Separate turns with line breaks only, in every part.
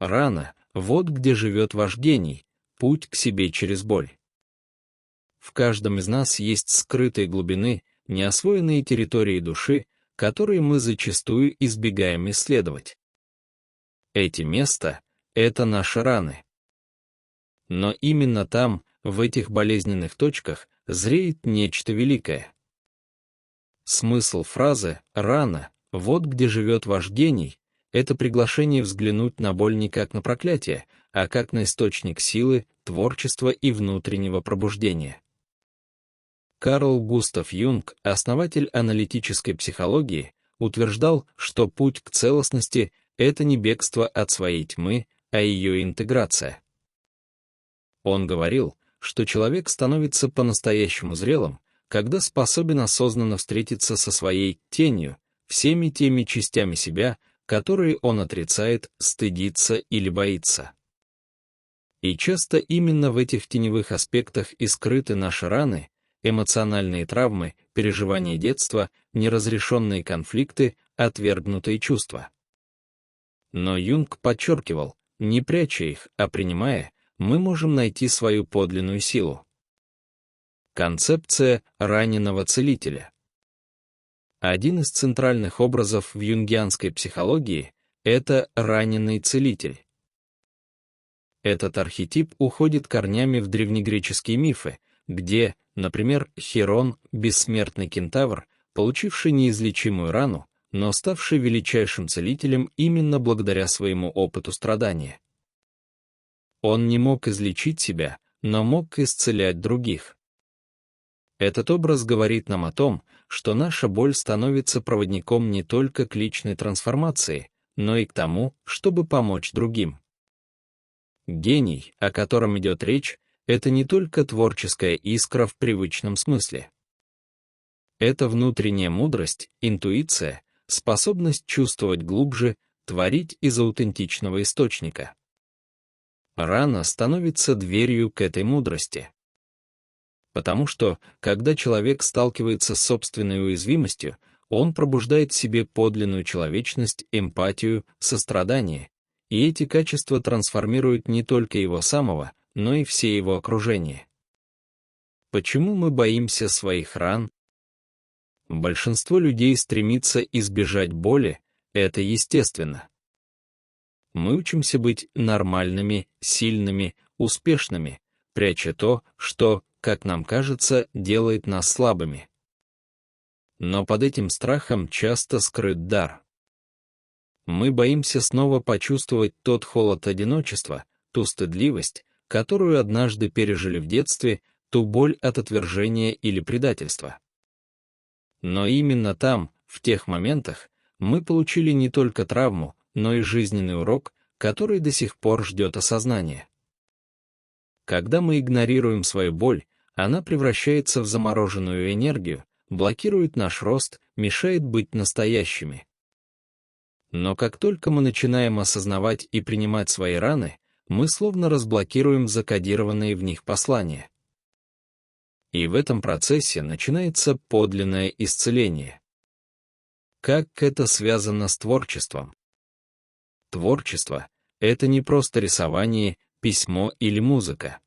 Рана — вот где живет ваш гений, путь к себе через боль. В каждом из нас есть скрытые глубины, неосвоенные территории души, которые мы зачастую избегаем исследовать. Эти места — это наши раны. Но именно там, в этих болезненных точках, зреет нечто великое. Смысл фразы «Рана, вот где живет ваш гений» — это приглашение взглянуть на боль не как на проклятие, а как на источник силы, творчества и внутреннего пробуждения. Карл Густав Юнг, основатель аналитической психологии, утверждал, что путь к целостности — это не бегство от своей тьмы, а ее интеграция. Он говорил, что человек становится по-настоящему зрелым, когда способен осознанно встретиться со своей тенью, всеми теми частями себя, которые он отрицает, стыдится или боится. И часто именно в этих теневых аспектах и скрыты наши раны, эмоциональные травмы, переживания детства, неразрешенные конфликты, отвергнутые чувства. Но Юнг подчеркивал, не пряча их, а принимая, мы можем найти свою подлинную силу. Концепция раненого целителя. Один из центральных образов в юнгианской психологии — это раненый целитель. Этот архетип уходит корнями в древнегреческие мифы, где, например, Хирон, бессмертный кентавр, получивший неизлечимую рану, но ставший величайшим целителем именно благодаря своему опыту страдания. Он не мог излечить себя, но мог исцелять других. Этот образ говорит нам о том, что наша боль становится проводником не только к личной трансформации, но и к тому, чтобы помочь другим. Гений, о котором идет речь, это не только творческая искра в привычном смысле. Это внутренняя мудрость, интуиция, способность чувствовать глубже, творить из аутентичного источника. Рана становится дверью к этой мудрости. Потому что, когда человек сталкивается с собственной уязвимостью, он пробуждает в себе подлинную человечность, эмпатию, сострадание, и эти качества трансформируют не только его самого, но и все его окружение. Почему мы боимся своих ран? Большинство людей стремится избежать боли, это естественно. Мы учимся быть нормальными, сильными, успешными, пряча то, что, как нам кажется, делает нас слабыми. Но под этим страхом часто скрыт дар. Мы боимся снова почувствовать тот холод одиночества, ту стыдливость, которую однажды пережили в детстве, ту боль от отвержения или предательства. Но именно там, в тех моментах, мы получили не только травму, но и жизненный урок, который до сих пор ждет осознания. Когда мы игнорируем свою боль, она превращается в замороженную энергию, блокирует наш рост, мешает быть настоящими. Но как только мы начинаем осознавать и принимать свои раны, мы словно разблокируем закодированные в них послания. И в этом процессе начинается подлинное исцеление. Как это связано с творчеством? Творчество — это не просто рисование, письмо или музыка.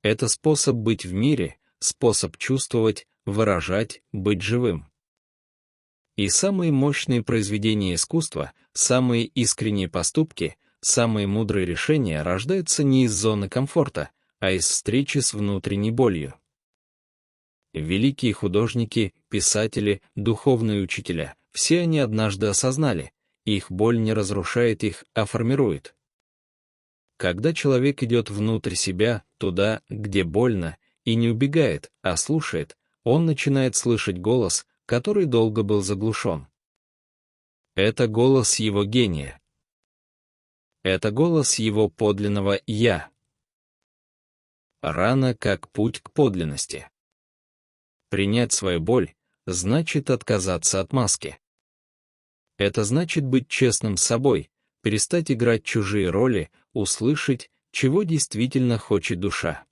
Это способ быть в мире, способ чувствовать, выражать, быть живым. И самые мощные произведения искусства, самые искренние поступки, самые мудрые решения рождаются не из зоны комфорта, а из встречи с внутренней болью. Великие художники, писатели, духовные учителя — все они однажды осознали, их боль не разрушает их, а формирует. Когда человек идет внутрь себя, туда, где больно, и не убегает, а слушает, он начинает слышать голос, который долго был заглушен. Это голос его гения. Это голос его подлинного «Я». Рана как путь к подлинности. Принять свою боль значит отказаться от маски. Это значит быть честным с собой, перестать играть чужие роли, услышать, чего действительно хочет душа.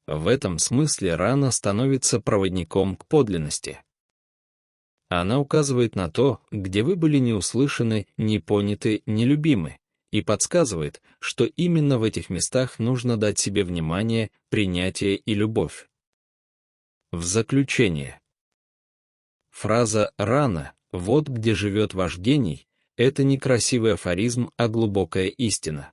В этом смысле рана становится проводником к подлинности. Она указывает на то, где вы были не услышаны, не поняты, не любимы, и подсказывает, что именно в этих местах нужно дать себе внимание, принятие и любовь. В заключение. Фраза «Рана, вот где живет ваш гений» — это не красивый афоризм, а глубокая истина.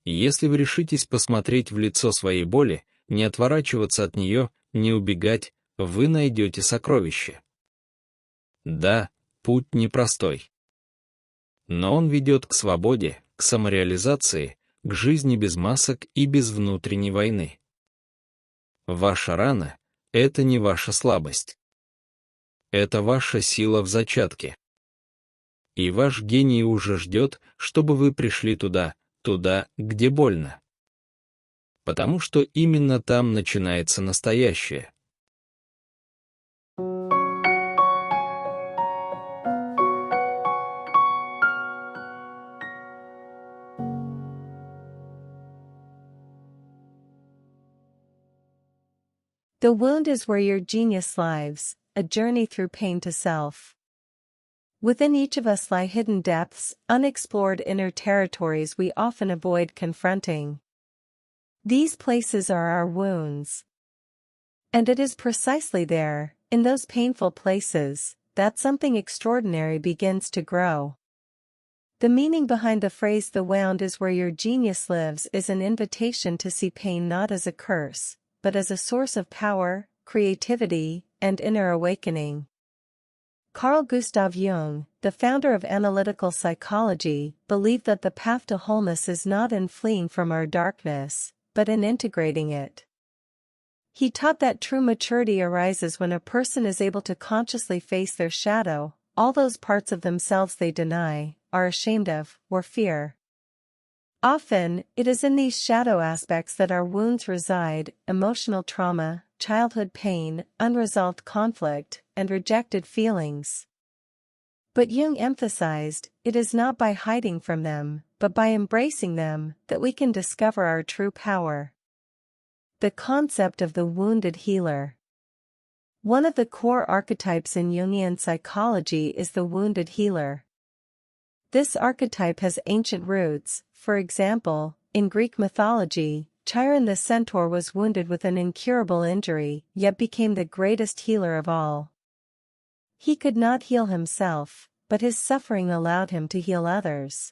Если вы решитесь посмотреть в лицо своей боли, не отворачиваться от нее, не убегать, вы найдете сокровище. Да, путь непростой. Но он ведет к свободе, к самореализации, к жизни без масок и без внутренней войны. Ваша рана — это не ваша слабость. Это ваша сила в зачатке. И ваш гений уже ждет, чтобы вы пришли туда, где больно. Потому что именно там начинается настоящее.
The wound is where your genius lives, a journey through pain to self. Within each of us lie hidden depths, unexplored inner territories we often avoid confronting. These places are our wounds. And it is precisely there, in those painful places, that something extraordinary begins to grow. The meaning behind the phrase "the wound is where your genius lives" is an invitation to see pain not as a curse, but as a source of power, creativity, and inner awakening. Carl Gustav Jung, the founder of analytical psychology, believed that the path to wholeness is not in fleeing from our darkness, but in integrating it. He taught that true maturity arises when a person is able to consciously face their shadow, all those parts of themselves they deny, are ashamed of, or fear. Often, it is in these shadow aspects that our wounds reside: emotional trauma, childhood pain, unresolved conflict, and rejected feelings. But Jung emphasized, it is not by hiding from them, but by embracing them, that we can discover our true power. The concept of the wounded healer. One of the core archetypes in Jungian psychology is the wounded healer. This archetype has ancient roots. For example, in Greek mythology, Chiron the centaur was wounded with an incurable injury, yet became the greatest healer of all. He could not heal himself, but his suffering allowed him to heal others.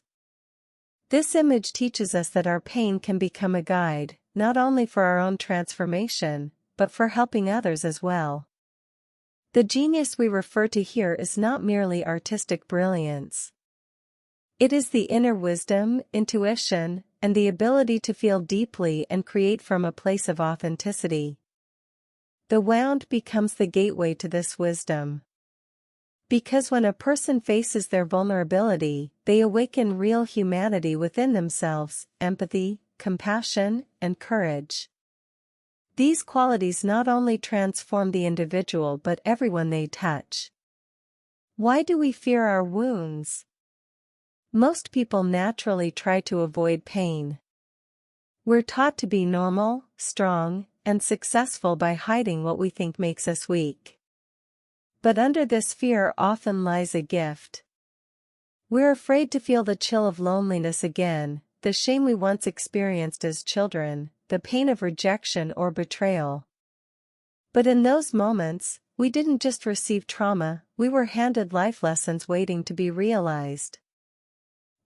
This image teaches us that our pain can become a guide, not only for our own transformation, but for helping others as well. The genius we refer to here is not merely artistic brilliance. It is the inner wisdom, intuition, and the ability to feel deeply and create from a place of authenticity. The wound becomes the gateway to this wisdom. Because when a person faces their vulnerability, they awaken real humanity within themselves: empathy, compassion, and courage. These qualities not only transform the individual but everyone they touch. Why do we fear our wounds? Most people naturally try to avoid pain. We're taught to be normal, strong, and successful by hiding what we think makes us weak. But under this fear often lies a gift. We're afraid to feel the chill of loneliness again, the shame we once experienced as children, the pain of rejection or betrayal. But in those moments, we didn't just receive trauma, we were handed life lessons waiting to be realized.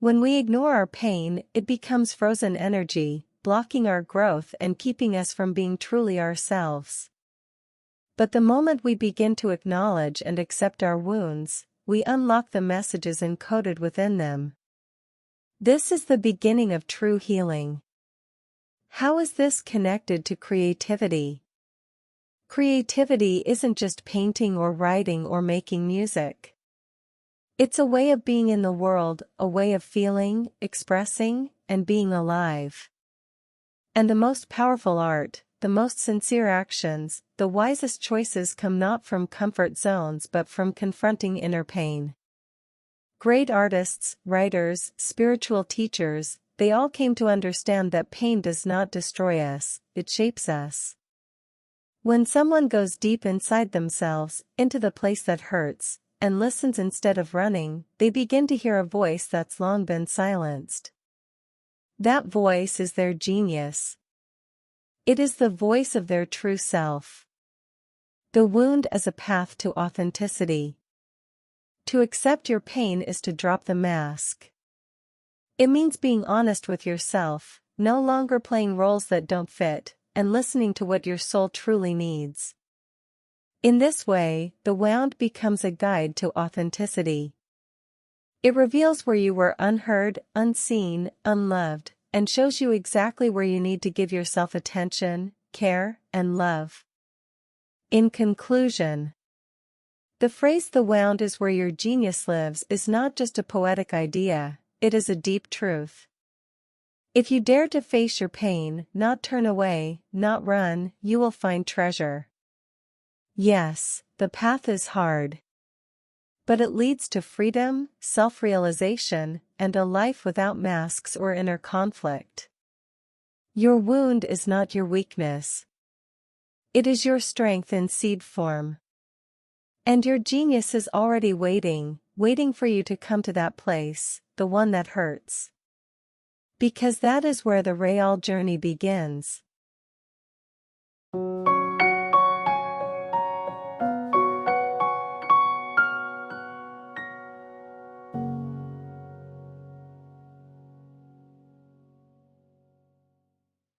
When we ignore our pain, it becomes frozen energy, blocking our growth and keeping us from being truly ourselves. But the moment we begin to acknowledge and accept our wounds, we unlock the messages encoded within them. This is the beginning of true healing. How is this connected to creativity? Creativity isn't just painting or writing or making music. It's a way of being in the world, a way of feeling, expressing, and being alive. And the most powerful art, the most sincere actions, the wisest choices come not from comfort zones but from confronting inner pain. Great artists, writers, spiritual teachers, they all came to understand that pain does not destroy us, it shapes us. When someone goes deep inside themselves, into the place that hurts, and listens instead of running, they begin to hear a voice that's long been silenced. That voice is their genius. It is the voice of their true self. The wound as a path to authenticity. To accept your pain is to drop the mask. It means being honest with yourself, no longer playing roles that don't fit, and listening to what your soul truly needs. In this way, the wound becomes a guide to authenticity. It reveals where you were unheard, unseen, unloved, and shows you exactly where you need to give yourself attention, care, and love. In conclusion, the phrase "the wound is where your genius lives" is not just a poetic idea, it is a deep truth. If you dare to face your pain, not turn away, not run, you will find treasure. Yes, the path is hard. But it leads to freedom, self-realization, and a life without masks or inner conflict. Your wound is not your weakness. It is your strength in seed form. And your genius is already waiting for you to come to that place, the one that hurts. Because that is where the real journey begins.